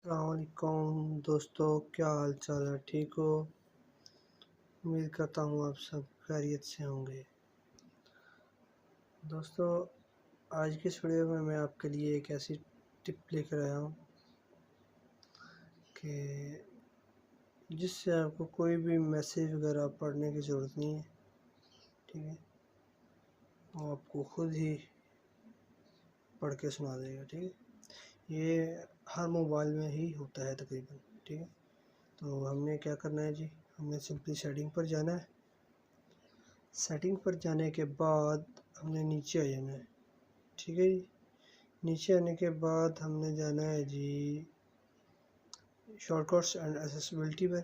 अस्सलाम वालेकुम दोस्तों, क्या हाल चाल है? ठीक हो? उम्मीद करता हूँ आप सब खैरियत से होंगे। दोस्तों, आज की इस वीडियो में मैं आपके लिए एक ऐसी टिप लेकर आया हूँ कि जिससे आपको कोई भी मैसेज वगैरह पढ़ने की ज़रूरत नहीं है। ठीक है, वो आपको खुद ही पढ़ के सुना देगा। ठीक है, ये हर मोबाइल में ही होता है तकरीबन। ठीक है, तो हमने क्या करना है जी, हमने सिंपली सेटिंग पर जाना है। सेटिंग पर जाने के बाद हमने नीचे आ जाना है। ठीक है जी, नीचे आने के बाद हमने जाना है जी शॉर्टकट्स एंड एक्सेसिबिलिटी पर।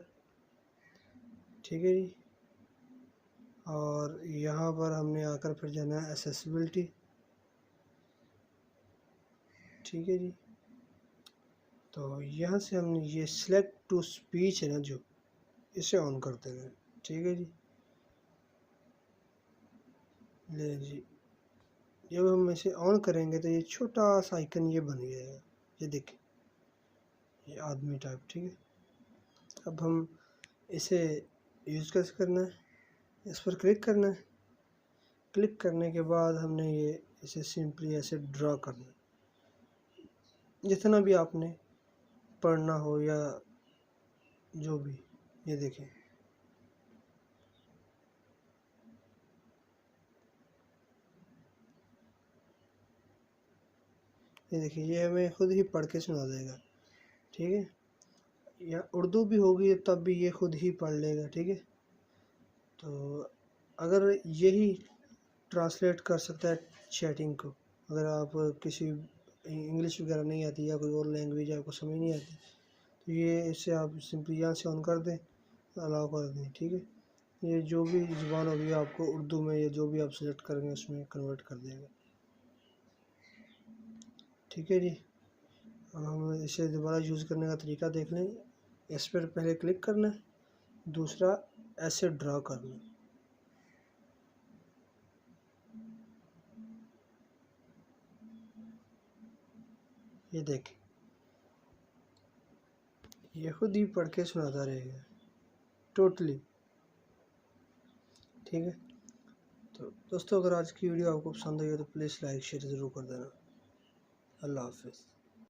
ठीक है जी, और यहाँ पर हमने आकर फिर जाना है एक्सेसिबिलिटी। ठीक है जी, तो यहाँ से हमने ये सिलेक्ट टू स्पीच है ना, जो इसे ऑन कर देना है। ठीक है जी, ले जी, जब हम इसे ऑन करेंगे तो ये छोटा सा आइकन ये बन गया है, ये देखिए, ये आदमी टाइप। ठीक है, अब हम इसे यूज़ कैसे करना है, इस पर क्लिक करना है। क्लिक करने के बाद हमने ये इसे सिंपली ऐसे ड्रा करना है, जितना भी आपने पढ़ना हो या जो भी। ये देखें, ये देखिए, ये हमें खुद ही पढ़ के सुना देगा। ठीक है, या उर्दू भी होगी तब भी ये खुद ही पढ़ लेगा। ठीक है, तो अगर यही ट्रांसलेट कर सकता है चैटिंग को, अगर आप किसी इंग्लिश वगैरह नहीं आती या कोई और लैंग्वेज आपको समझ नहीं आती, तो ये इससे आप सिंपली यहाँ से ऑन कर दें, अलाउ कर दें। ठीक है, ये जो भी ज़ुबान होगी आपको उर्दू में या जो भी आप सेलेक्ट करेंगे उसमें कन्वर्ट कर देगा। ठीक है जी, अब हम इसे दोबारा यूज़ करने का तरीका देख लें। इस पर पहले क्लिक करना है, दूसरा ऐसे ड्रा करना है। ये देखें, ये खुद ही पढ़ के सुनाता रहेगा टोटली। ठीक है, तो दोस्तों, अगर आज की वीडियो आपको पसंद आई हो तो प्लीज़ लाइक शेयर ज़रूर कर देना। अल्लाह हाफ़िज़।